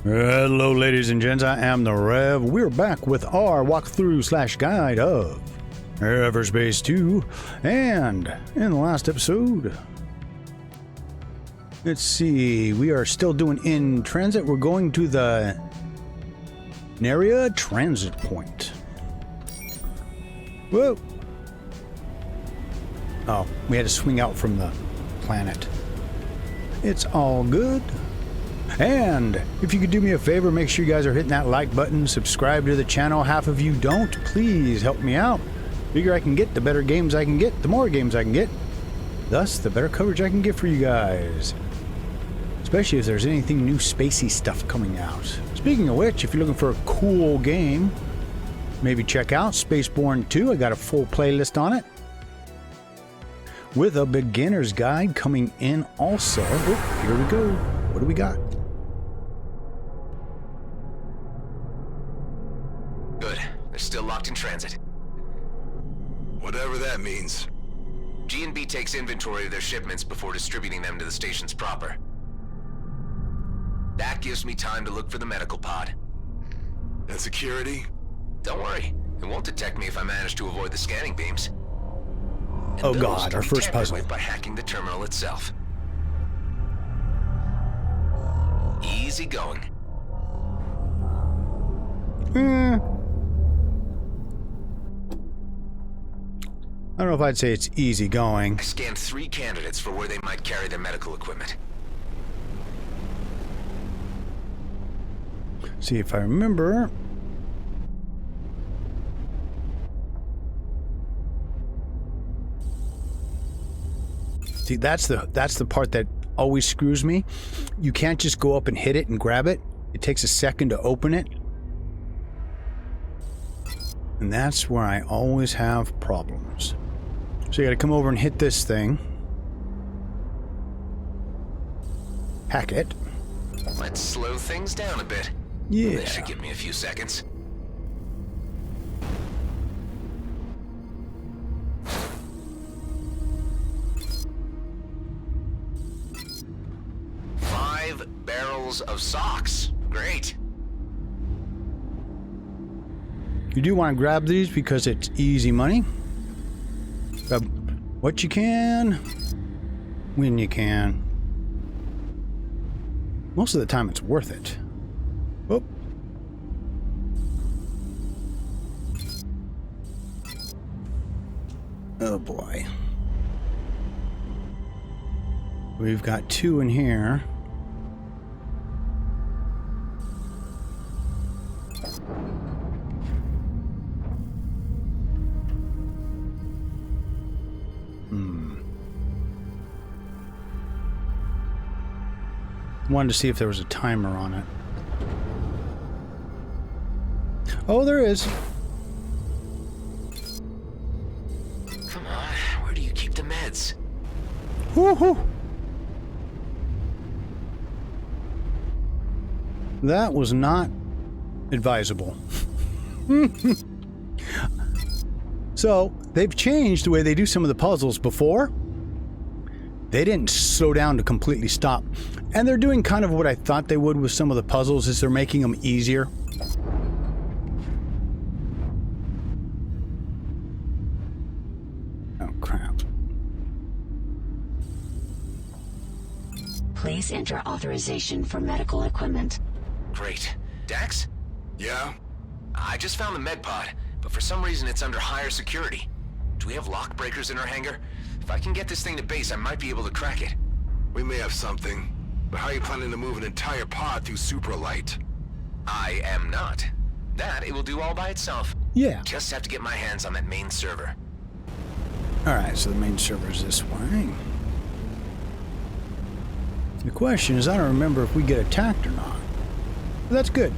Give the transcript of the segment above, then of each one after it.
Hello ladies and gents, I am the Rev. We're back with our walkthrough / guide of Everspace 2, and in the last episode, let's see, we are still doing in transit. We're going to the Naria transit point. Whoa! Oh, we had to swing out from the planet. It's all good. And if you could do me a favor, make sure you guys are hitting that like button, subscribe to the channel. Half of you don't. Please help me out. The bigger I can get, the better games I can get, the more games I can get. Thus, the better coverage I can get for you guys. Especially if there's anything new spacey stuff coming out. Speaking of which, if you're looking for a cool game, maybe check out Spaceborne 2. I got a full playlist on it, with a beginner's guide coming in also. Oh, here we go. What do we got? Good. They're still locked in transit. Whatever that means. G&B takes inventory of their shipments before distributing them to the stations proper. That gives me time to look for the medical pod. And security? Don't worry. It won't detect me if I manage to avoid the scanning beams. And Oh those god, can our be first tampered puzzle. with by hacking the terminal itself. Easy going. I don't know if I'd say it's easy going. I scanned 3 candidates for where they might carry their medical equipment. See if I remember. See, that's the part that always screws me. You can't just go up and hit it and grab it. It takes a second to open it. And that's where I always have problems. So you gotta come over and hit this thing. Hack it. Let's slow things down a bit. Yeah. This should give me a few seconds. Barrels of socks. Great. You do want to grab these because it's easy money. Grab what you can, when you can. Most of the time it's worth it. Oh. Oh boy. We've got 2 in here. Wanted to see if there was a timer on it. Oh, there is. Come on, where do you keep the meds? Woohoo! That was not advisable. So, they've changed the way they do some of the puzzles. Before, they didn't slow down to completely stop. And they're doing kind of what I thought they would with some of the puzzles, is they're making them easier. Oh, crap. Please enter authorization for medical equipment. Great. Dax? Yeah? I just found the med pod, but for some reason it's under higher security. Do we have lock breakers in our hangar? If I can get this thing to base, I might be able to crack it. We may have something. But how are you planning to move an entire pod through supralight? I am not. That it will do all by itself. Yeah. Just have to get my hands on that main server. Alright, so the main server is this way. The question is, I don't remember if we get attacked or not. But that's good.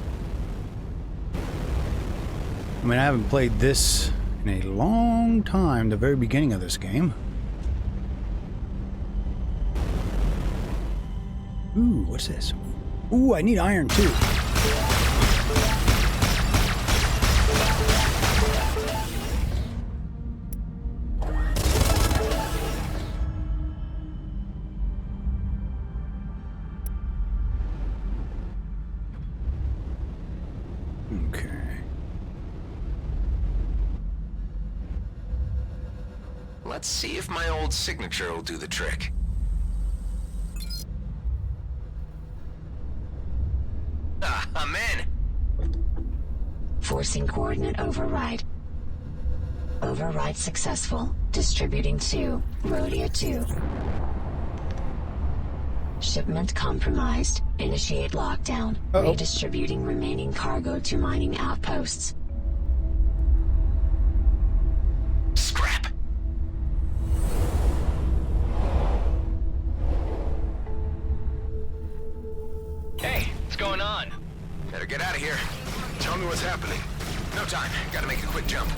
I mean, I haven't played this in a long time, the very beginning of this game. Ooh, what's this? Ooh, I need iron too. Let's see if my old signature will do the trick. Ah, I'm in! Forcing coordinate override. Override successful. Distributing to Radeon 2. Shipment compromised. Initiate lockdown. Redistributing remaining cargo to mining outposts. Scrap! Hey, what's going on? Better get out of here. Tell me what's happening. No time. Gotta make a quick jump.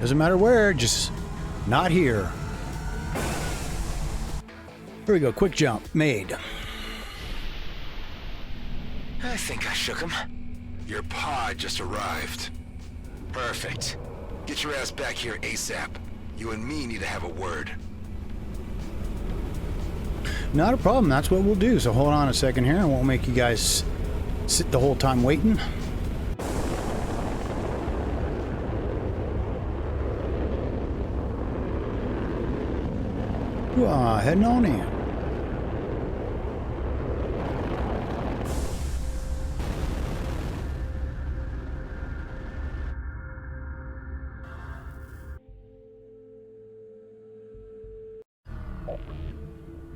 Doesn't matter where, just not here. Here we go, quick jump, made. I think I shook him. Your pod just arrived. Perfect. Get your ass back here ASAP. You and me need to have a word. Not a problem, that's what we'll do. So hold on a second here, I won't make you guys sit the whole time waiting. Heading on in.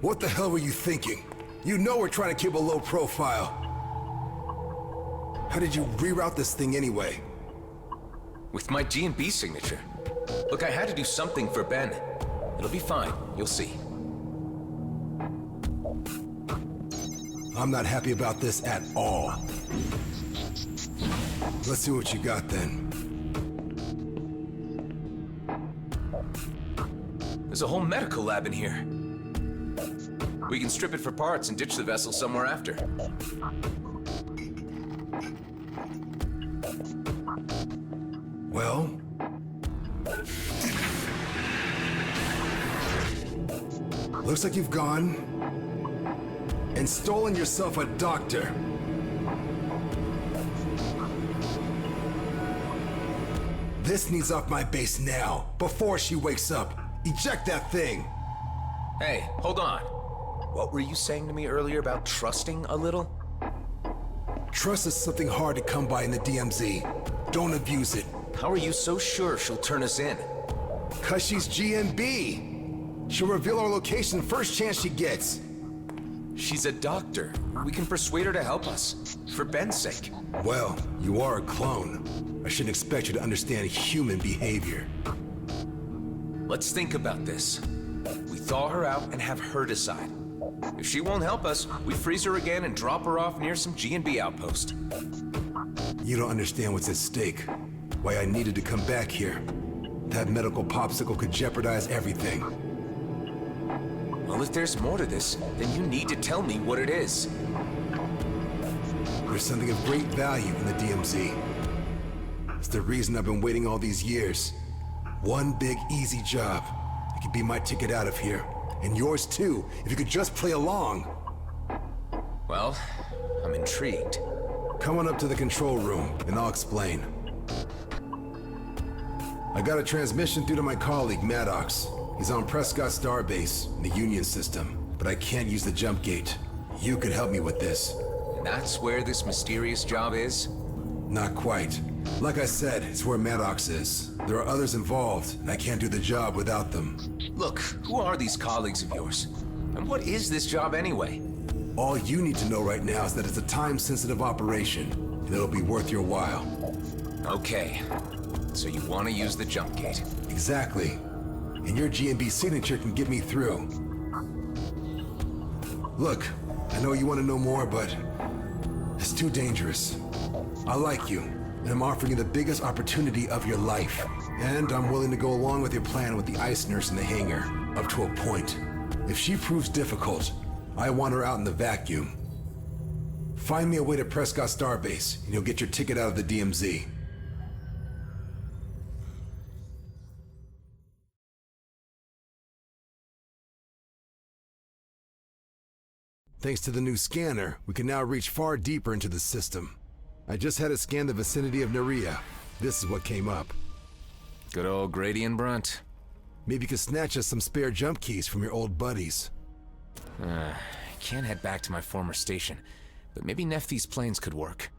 What the hell were you thinking? You know we're trying to keep a low profile. How did you reroute this thing anyway? With my G&B signature. Look, I had to do something for Ben. It'll be fine. You'll see. I'm not happy about this at all. Let's see what you got then. There's a whole medical lab in here. We can strip it for parts and ditch the vessel somewhere after. Well? Looks like you've gone and stolen yourself a doctor. This needs off my base now, before she wakes up. Eject that thing! Hey, hold on. What were you saying to me earlier about trusting a little? Trust is something hard to come by in the DMZ. Don't abuse it. How are you so sure she'll turn us in? 'Cause she's GMB. She'll reveal our location first chance she gets. She's a doctor. We can persuade her to help us. For Ben's sake. Well, you are a clone. I shouldn't expect you to understand human behavior. Let's think about this. We thaw her out and have her decide. If she won't help us, we freeze her again and drop her off near some G&B outpost. You don't understand what's at stake. Why I needed to come back here. That medical popsicle could jeopardize everything. Well, if there's more to this, then you need to tell me what it is. There's something of great value in the DMZ. It's the reason I've been waiting all these years. One big, easy job. It could be my ticket out of here. And yours too, if you could just play along. Well, I'm intrigued. Come on up to the control room, and I'll explain. I got a transmission through to my colleague, Maddox. He's on Prescott Starbase, in the Union system, but I can't use the jump gate. You could help me with this. And that's where this mysterious job is? Not quite. Like I said, it's where Maddox is. There are others involved, and I can't do the job without them. Look, who are these colleagues of yours? And what is this job anyway? All you need to know right now is that it's a time-sensitive operation, and it'll be worth your while. Okay. So you want to use the jump gate? Exactly. And your GMB signature can get me through. Look, I know you want to know more, but it's too dangerous. I like you, and I'm offering you the biggest opportunity of your life. And I'm willing to go along with your plan with the ice nurse in the hangar, up to a point. If she proves difficult, I want her out in the vacuum. Find me a way to Prescott Starbase, and you'll get your ticket out of the DMZ. Thanks to the new scanner, we can now reach far deeper into the system. I just had it scan the vicinity of Nerea. This is what came up. Good old Grady and Brunt. Maybe you could snatch us some spare jump keys from your old buddies. I can't head back to my former station, but maybe Nephthys planes could work.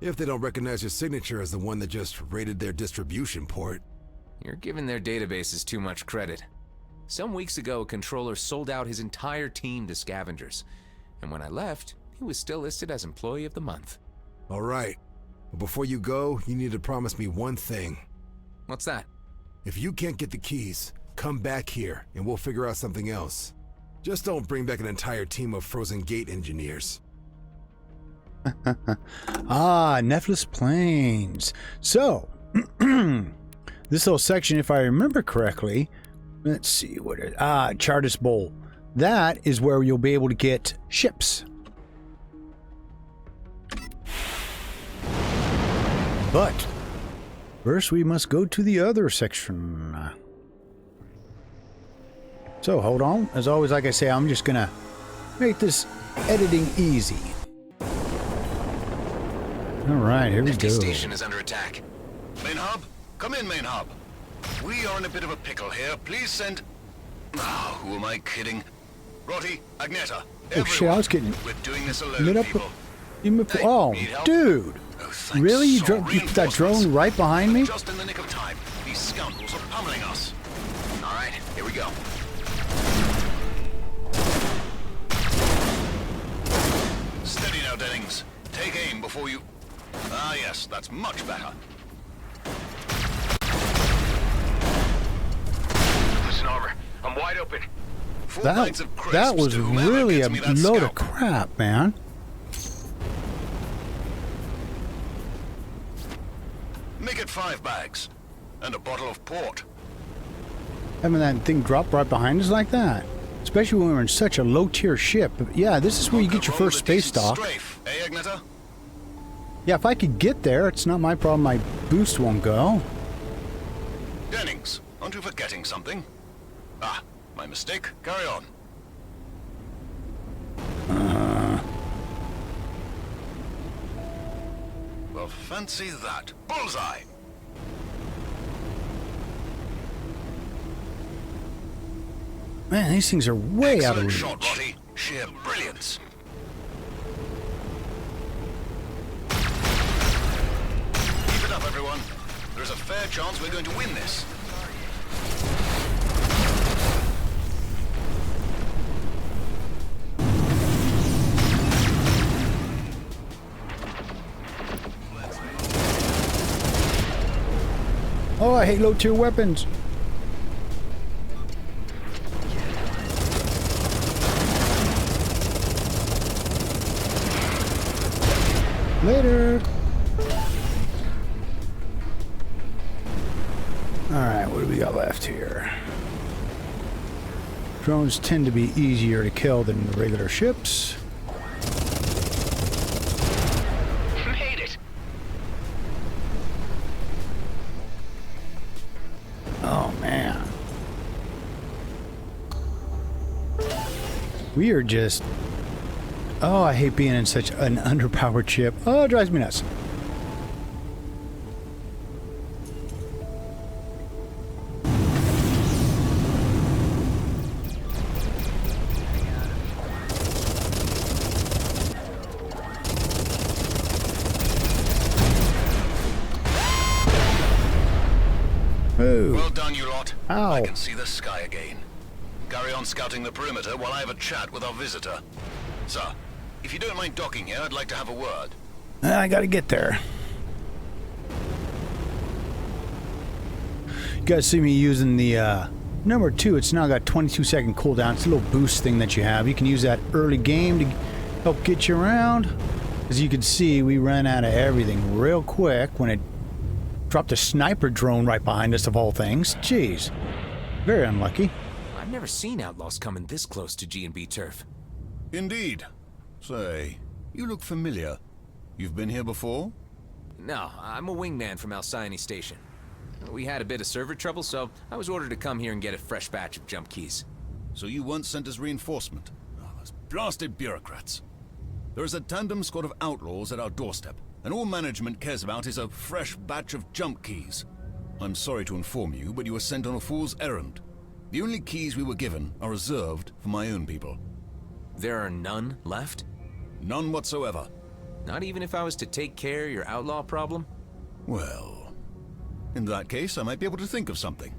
If they don't recognize your signature as the one that just raided their distribution port. You're giving their databases too much credit. Some weeks ago, a controller sold out his entire team to scavengers, and when I left, he was still listed as Employee of the Month. All right, but before you go, you need to promise me one thing. What's that? If you can't get the keys, come back here and we'll figure out something else. Just don't bring back an entire team of Frozen Gate engineers. Nephless Plains. So, this little section, if I remember correctly, let's see what it is. Chartist Bowl. That is where you'll be able to get ships. But first we must go to the other section. So hold on. As always, like I say, I'm just gonna make this editing easy. Alright, here we go. Station is under attack. Main hub? Come in, main hub. We are in a bit of a pickle here. Please send... Ah, who am I kidding? Rotty, Agneta, Oh shit, I was getting we're doing this alone, lit up. people. Hey, Oh, need help? dude. Oh, thanks. Really? You So, put that drone right behind me? Just in the nick of time. These scoundrels are pummeling us. All right, here we go. Steady now, Dennings. Take aim before you... Ah, yes, that's much better. Listen, Armor. I'm wide open. Full That bags of crisps that was to whomever really a gets me that load of scalp. crap, man. Make it 5 bags. And a bottle of port. Having that thing drop right behind us like that. Especially when we're in such a low-tier ship. But yeah, this is where you get your Roll first a space decent dock. Strafe, eh, Agneta? Yeah, if I could get there, it's not my problem. My boost won't go. Dennings, aren't you forgetting something? Ah, my mistake. Carry on. Well, fancy that. Bullseye! Man, these things are way out of Excellent reach. shot, Rotty. Sheer brilliance. Keep it up, everyone. There's a fair chance we're going to win this. Oh, I hate low-tier weapons. Later. Alright, what do we got left here? Drones tend to be easier to kill than the regular ships. Made it. Oh, man. We are just... Oh, I hate being in such an underpowered ship. Oh, it drives me nuts. Oh. Well done, you lot. Ow. I can see the sky again. Carry on scouting the perimeter while I have a chat with our visitor. Sir, if you don't mind docking here, I'd like to have a word. I gotta get there. You guys see me using the number 2. It's now got 22-second cooldown. It's a little boost thing that you have. You can use that early game to help get you around. As you can see, we ran out of everything real quick when it dropped a sniper drone right behind us, of all things. Jeez. Very unlucky. I've never seen outlaws coming this close to G&B turf. Indeed. Say, you look familiar. You've been here before? No, I'm a wingman from Alcyone Station. We had a bit of server trouble, so I was ordered to come here and get a fresh batch of jump keys. So you weren't sent as reinforcement? Oh, those blasted bureaucrats. There is a tandem squad of outlaws at our doorstep. and all management cares about is a fresh batch of jump keys. I'm sorry to inform you, but you were sent on a fool's errand. The only keys we were given are reserved for my own people. There are none left? None whatsoever. Not even if I was to take care of your outlaw problem? Well, in that case, I might be able to think of something.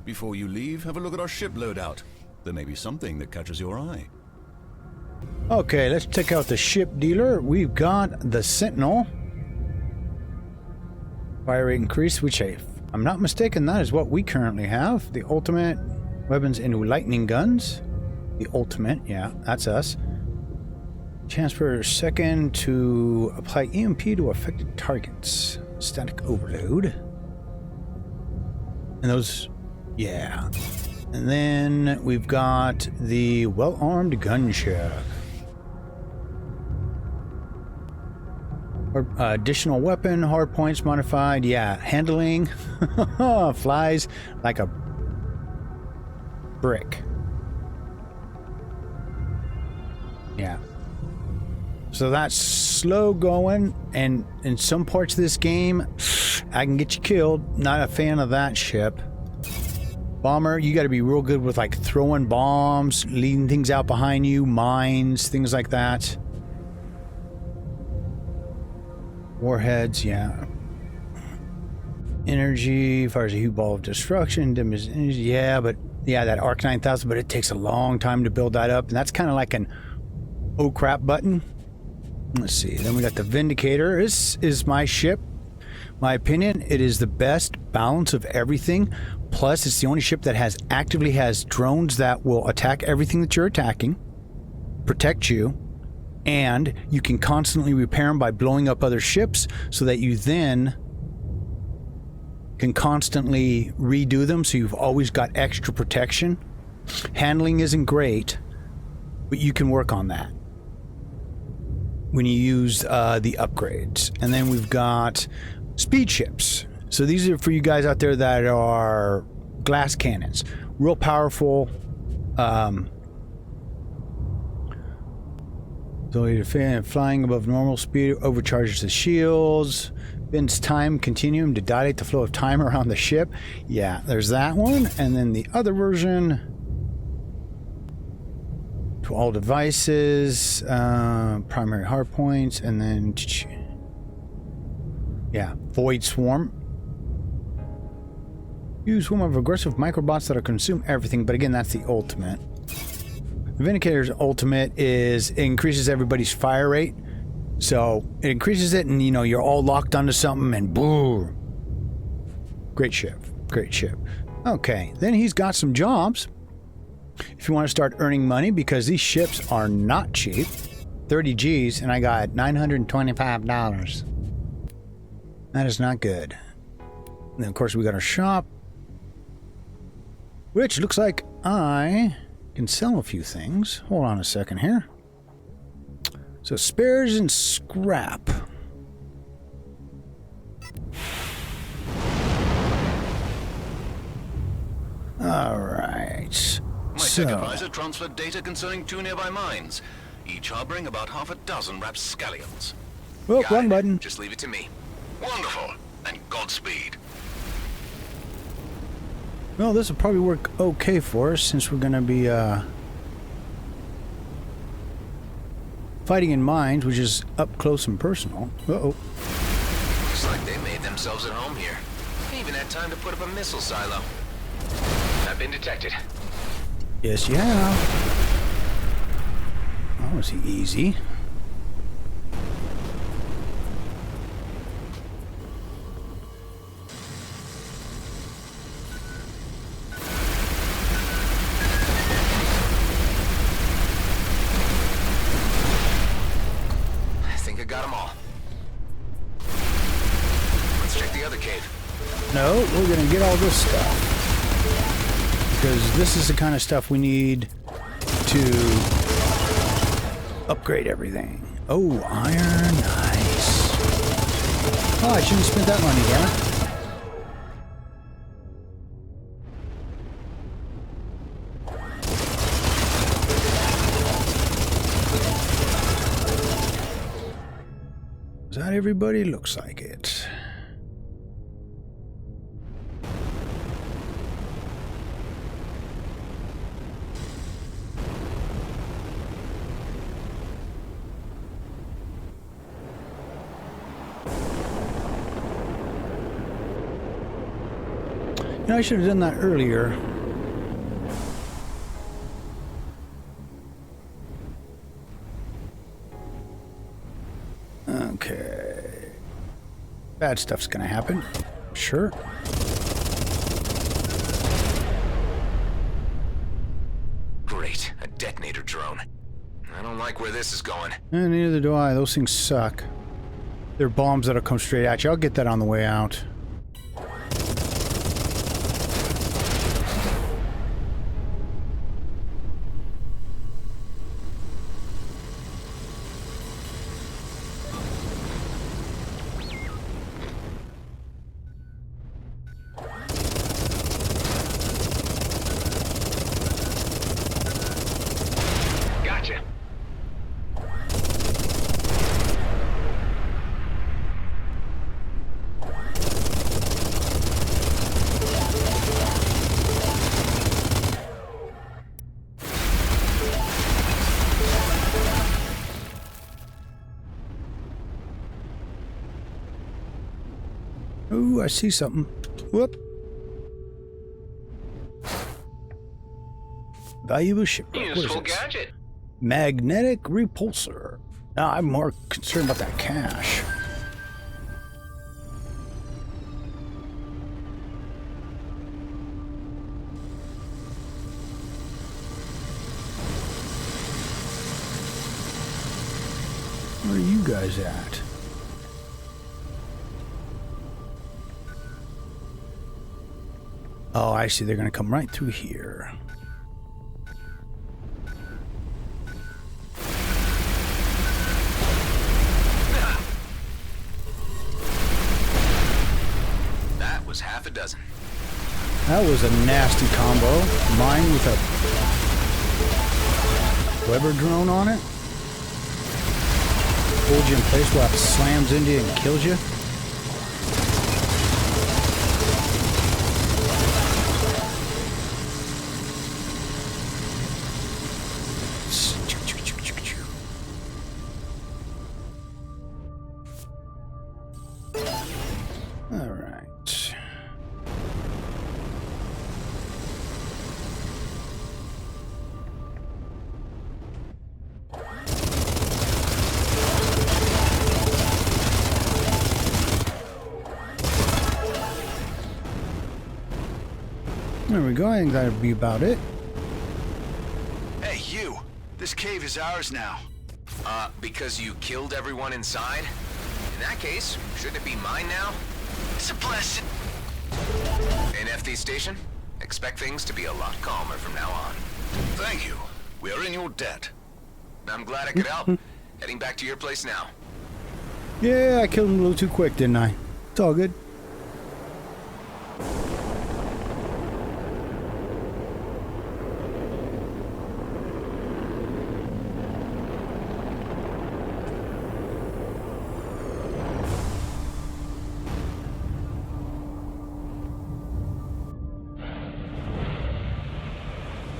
Before you leave, have a look at our ship loadout. There may be something that catches your eye. Okay, let's check out the ship dealer. We've got the Sentinel. Fire rate increase, which if I'm not mistaken, that is what we currently have. The ultimate weapons into lightning guns. The ultimate, yeah, that's us. Chance per second to apply EMP to affected targets. Static overload. And those, yeah. And then we've got the well-armed gunship. Additional weapon, hard points modified, yeah. Handling flies like a brick. Yeah. So that's slow going, and in some parts of this game, I can get you killed. Not a fan of that ship. Bomber, you got to be real good with like throwing bombs, leading things out behind you, mines, things like that. Warheads, yeah. Energy, fires a huge ball of destruction, damages energy, yeah, but yeah, that Arc 9000, but it takes a long time to build that up, and that's kind of like an oh crap button. Let's see, then we got the Vindicator. This is my ship. My opinion, it is the best balance of everything. Plus, it's the only ship that actively has drones that will attack everything that you're attacking, protect you, and you can constantly repair them by blowing up other ships so that you then can constantly redo them, so you've always got extra protection. Handling isn't great, but you can work on that when you use the upgrades. And then we've got speed ships. So these are for you guys out there that are glass cannons. Real powerful. Ability to defend, flying above normal speed, overcharges the shields, bends time continuum to dilate the flow of time around the ship. Yeah, there's that one. And then the other version, to all devices, primary hard points, and then yeah, void swarm. Use swarm of aggressive microbots that'll consume everything, but again, that's the ultimate. The Vindicator's ultimate is it increases everybody's fire rate. So it increases it, and you know, you're all locked onto something, and boom. Great ship. Great ship. Okay, then he's got some jobs. If you want to start earning money, because these ships are not cheap. 30 G's, and I got $925. That is not good. And then, of course, we got our shop, which looks like I can sell a few things. Hold on a second here. So spares and scrap. All right. My tech advisor transferred data concerning 2 nearby mines, each harboring about half a dozen rapscallions. Oh, Got wrong it. button. Just leave it to me. Wonderful, and Godspeed. Well, this will probably work okay for us since we're going to be fighting in mines, which is up close and personal. Uh-oh. Looks like they made themselves at home here. They even had time to put up a missile silo. I've been detected. Yes, you have. That was easy. No, we're going to get all this stuff. Because this is the kind of stuff we need to upgrade everything. Oh, iron, nice. Oh, I shouldn't have spent that money, damn it. Is that everybody? Looks like it. You know, I should have done that earlier. Okay. Bad stuff's gonna happen. Sure. Great, a detonator drone. I don't like where this is going. And neither do I. Those things suck. They're bombs that'll come straight at you. I'll get that on the way out. Gotcha. Ooh, I see something. Whoop. Valuable shipwreck. What is Useful this? gadget. Magnetic repulsor. Now I'm more concerned about that cash. Where are you guys at? Oh, I see. They're going to come right through here. That was half a dozen. That was a nasty combo. Mine with a Weber drone on it. Hold you in place while it slams into you and kills you. All right. There we go. I think that'd be about it. Hey, you! This cave is ours now. Because you killed everyone inside? In that case, shouldn't it be mine now? It's a blessing. NFD station? Expect things to be a lot calmer from now on. Thank you. We are in your debt. I'm glad I could help. Heading back to your place now. Yeah, I killed him a little too quick, didn't I? It's all good.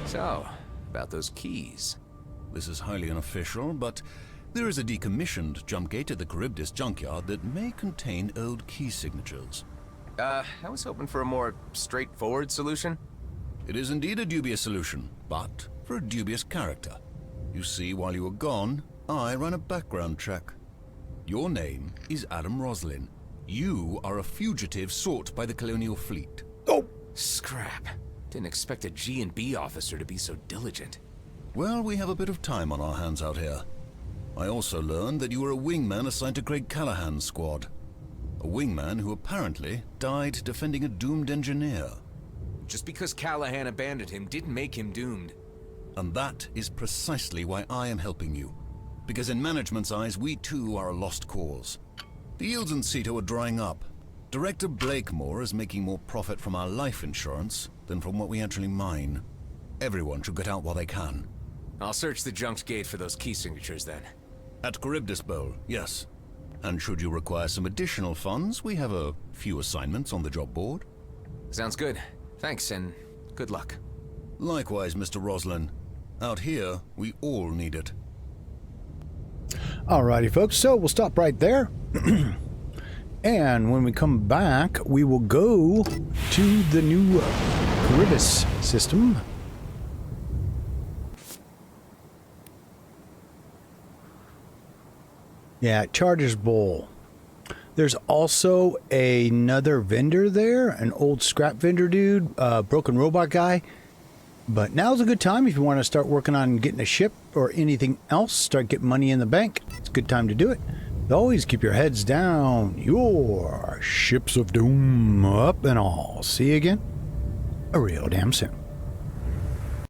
So, about those keys. This is highly unofficial, but there is a decommissioned jump gate at the Charybdis junkyard that may contain old key signatures. I was hoping for a more straightforward solution. It is indeed a dubious solution, but for a dubious character. You see, while you were gone, I ran a background check. Your name is Adam Roslin. You are a fugitive sought by the Colonial Fleet. Oh! Scrap. Didn't expect a G&B officer to be so diligent. Well, we have a bit of time on our hands out here. I also learned that you were a wingman assigned to Craig Callahan's squad. A wingman who apparently died defending a doomed engineer. Just because Callahan abandoned him didn't make him doomed. And that is precisely why I am helping you. Because in management's eyes, we too are a lost cause. The yields in Ceto are drying up. Director Blakemore is making more profit from our life insurance than from what we actually mine. Everyone should get out while they can. I'll search the junk's gate for those key signatures then. At Charybdis Bowl, yes. And should you require some additional funds, we have a few assignments on the job board. Sounds good. Thanks, and good luck. Likewise, Mr. Roslin. Out here, we all need it. Alrighty, folks, so we'll stop right there. And when we come back, we will go to the new Caribus system. Yeah, Chargers Bowl. There's also another vendor there, an old scrap vendor dude, broken robot guy. But now's a good time if you want to start working on getting a ship or anything else, start getting money in the bank. It's a good time to do it. Always keep your heads down. Your ships of doom up and all. See you again real damn soon.